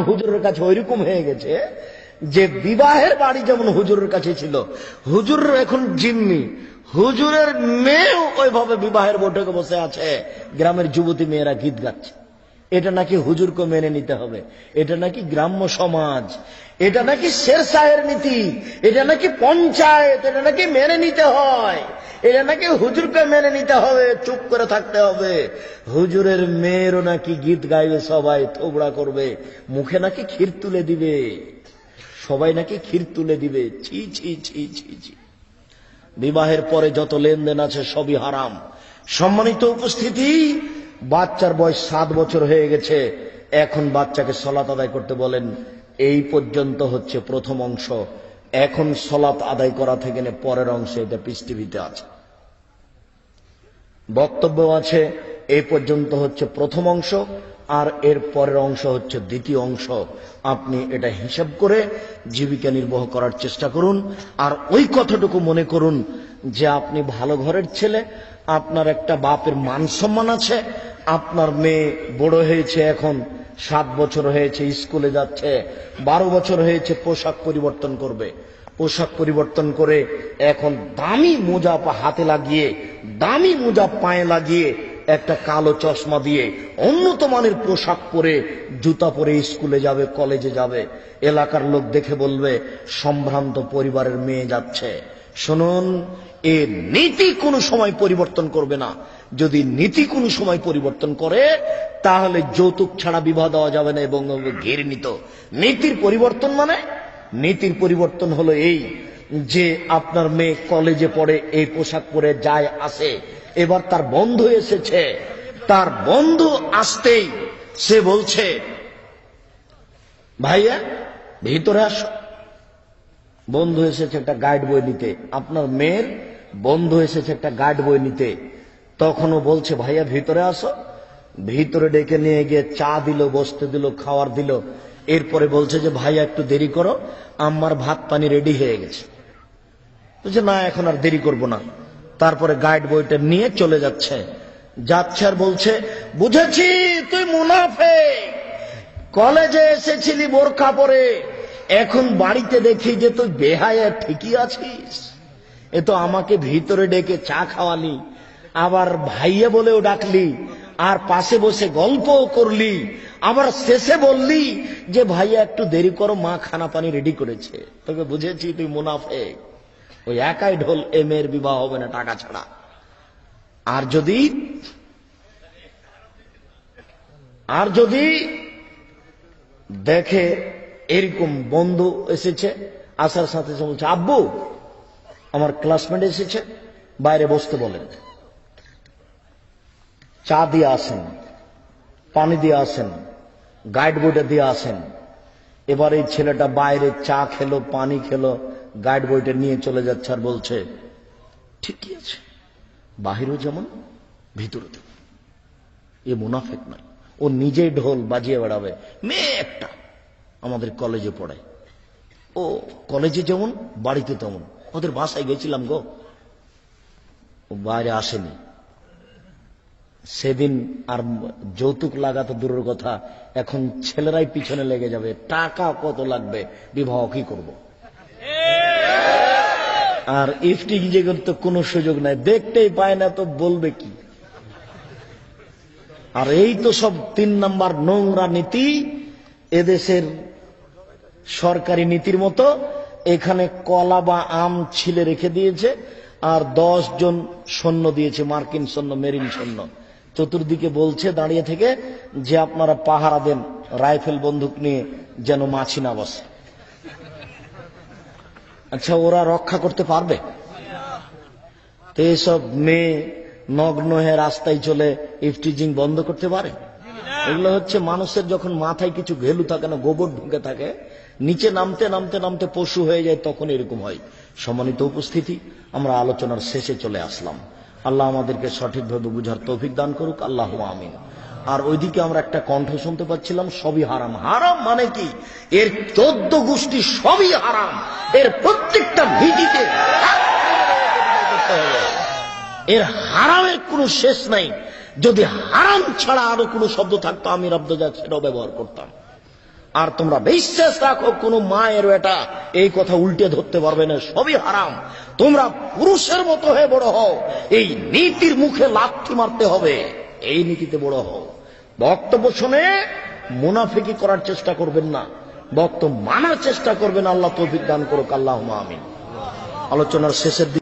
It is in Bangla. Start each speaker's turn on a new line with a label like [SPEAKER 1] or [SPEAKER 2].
[SPEAKER 1] হুজুরের কাছে ওইরকম হয়ে গেছে যে বিবাহের বাড়ি যেমন হুজুরের কাছে ছিল, হুজুরের এখন জিম্মি, হুজুরের মেয়েও ওইভাবে বিবাহের বৈঠকে বসে আছে, গ্রামের যুবতী মেয়েরা গীত গাচ্ছে। এটা নাকি হুজুরকে মেনে নিতে হবে, এটা নাকি গ্রাম্য সমাজ, এটা নাকি শেরশাহের নীতি, এটা নাকি পঞ্চায়েত, এটা নাকি মেনে নিতে হয়, এটা নাকি হুজুরকে মেনে নিতে হবে, চুপ করে থাকতে হবে। হুজুরের মেয়েরও নাকি গীত গাইবে, সবাই থোবড়া করবে, মুখে নাকি ক্ষীর তুলে দিবে, সবাই নাকি ক্ষীর তুলে দিবে। ছি ছি ছি ছি ছি। বিবাহের পরে যত লেনদেন আছে সবই হারাম। সম্মানিত উপস্থিতি, বাচ্চার বয়স 7 বছর হয়ে গেছে, এখন বাচ্চাকে সলাত আদায় করতে বলেন। এই পর্যন্ত হচ্ছে প্রথম অংশ। এখন সলাত আদায় করা থেকে পরের অংশে, এটা পিস টিভিতে আছে, বক্তব্য আছে। এই পর্যন্ত হচ্ছে প্রথম অংশ, আর এর পরের অংশ হচ্ছে দ্বিতীয় অংশ। আপনি এটা হিসাব করে জীবিকা নির্বাহ করার চেষ্টা করুন। আর ওই কথাটুকু মনে করুন যে আপনি ভালো ঘরের ছেলে, আপনার একটা বাপের মান সম্মান আছে, আপনার মেয়ে বড় হয়েছে, এখন 7 বছর হয়েছে, স্কুলে যাচ্ছে, 12 বছর হয়েছে, পোশাক পরিবর্তন করবে। পোশাক পরিবর্তন করে এখন দামি মোজা হাতে লাগিয়ে, দামি মোজা পায়ে লাগিয়ে, একটা কালো চশমা দিয়ে, উন্নত মানের পোশাক পরে, জুতা পরে স্কুলে যাবে, কলেজে যাবে। এলাকার লোক দেখে বলবে সম্ভ্রান্ত পরিবারের মেয়ে যাচ্ছে। শুনুন, এ নীতি কোনো সময় পরিবর্তন করবে না। যদি নীতি কোনো সময় পরিবর্তন করে, তাহলে যৌতুক ছাড়া বিবাহ দেওয়া যাবে না এবং ঘৃণিত। নীতির পরিবর্তন মানে, নীতির পরিবর্তন হলো এই যে আপনার মেয়ে কলেজে পড়ে, এই পোশাক পরে যায় আসে। এবার তার বন্ধু এসেছে, তার বন্ধু আসতেই সে বলছে ভাইয়া ভিতরে আসো। বন্ধু এসেছে একটা গাইড বই নিতে, আপনার মেয়ের বন্ধু এসেছে একটা গাইড বই নিতে। তখনও বলছে ভাইয়া ভিতরে আসো। ভিতরে ডেকে নিয়ে গিয়ে চা দিল, বসতে দিল, খাওয়ার দিল। এরপরে বলছে যে ভাইয়া একটু দেরি করো, আমার ভাত পানি রেডি হয়ে গেছে। বলছে না, এখন আর দেরি করব না। তারপরে গাইড বইটা নিয়ে চলে যাচ্ছে। আর বলছে বুঝেছি তুই মুনাফিক, কলেজে এসেছিলি বোরকা পরে, এখন বাড়িতে দেখি যে তুই বেহায়া ঠিকই আছিস। এ তো আমাকে ভিতরে ডেকে চা খাওয়ালি, আবার ভাইয়া বলেও ডাকলি, আর পাশে বসে গল্পও করলি, আবার শেষে বললি যে ভাইয়া একটু দেরি করো, মা খানা পানি রেডি করেছে। তোকে বুঝেছি তুই মুনাফিক। ওই একাই ঢোল, এ মেয়ের বিবাহ হবে না টাকা ছাড়া। আর যদি দেখে এরকম বন্ধু এসেছে, আসার সাথে বলছে আব্বু আমার ক্লাসমেট এসেছে, বাইরে বসতে বলেন, চা দিয়ে আসেন, পানি দিয়ে আসেন, গাইড বইটা দিয়ে আসেন। এবার এই ছেলেটা বাইরে চা খেলো, পানি খেলো, গাইড বইটা নিয়ে চলে যাচ্ছে, আর বলছে ঠিকই আছে, বাহিরও যেমন ভিতরে তেমন। এ মুনাফিক নয়, ও নিজেই ঢোল বাজিয়ে বেড়াবে। মেয়ে একটা আমাদের কলেজে পড়ে, ও কলেজে যেমন বাড়িতে তেমন। ওদের বাসায় গেছিলাম গো, ও বাইরে আসেনি সেদিন। আর যৌতুক লাগাতো দূরের কথা, এখন ছেলেরাই পিছনে লেগে যাবে, টাকা কত লাগবে, বিবাহ কি করব। আর ইফটিক যে করতে কোনো সুযোগ নাই, দেখতেই পায় না তো বলবে কি। আর এই তো সব 3 নাম্বার নোংরা নীতি, এদেশের সরকারি নীতির মতো। এখানে কলা বা আম ছিলে রেখে দিয়েছে, আর 10 জন সৈন্য দিয়েছে, মার্কিন সৈন্য, মেরিন সৈন্য। চতুর্দিকে বলছে দাঁড়িয়ে থেকে যে আপনারা পাহারা দেন রাইফেল বন্দুক নিয়ে, যেন মাছি না বসে। আচ্ছা, ওরা রক্ষা করতে পারবে? তো এইসব মেয়ে নগ্ন হয়ে রাস্তায় চলে ইফটিজিং বন্ধ করতে পারে? এগুলো হচ্ছে মানুষের যখন মাথায় কিছু ঘেলু থাকে না, গোবর ঢুকে থাকে, নিচে নামতে নামতে নামতে পশু হয়ে যায়, তখন এরকম হয়। সম্মানিত উপস্থিতি, আমরা আলোচনার শেষে চলে আসলাম। আল্লাহ আমাদেরকে সঠিকভাবে বুঝার তৌফিক দান করুক, আল্লাহ আমিন। আর ওইদিকে আমরা একটা কণ্ঠ শুনতে পাচ্ছিলাম সবই হারাম। হারাম মানে কি? এর 14 গোষ্ঠী সবই হারাম, এর প্রত্যেকটা ভিডিতে এর হারামের কোনো শেষ নাই। যদি হারাম ছাড়া আরো কোনো শব্দ থাকতো আমি রব্দজাক সেটাও ব্যবহার করতাম। আর তোমরা বিশ্বাস রাখো কোন মায়ের বেটা এই কথা উল্টে ধরতে পারবে না, সবই হারাম। তোমরা পুরুষের মতো হয়ে বড় হও, এই নীতির মুখে লাথি মারতে হবে, এই নীতিতে বড় হও। বক্তব্য শুনে মুনাফিকি করার চেষ্টা করবেন না, বক্তব্য মানার চেষ্টা করবেন। আল্লাহ তৌফিক দান করুক, আল্লাহুম্মা আমিন। আলোচনার শেষের দিকে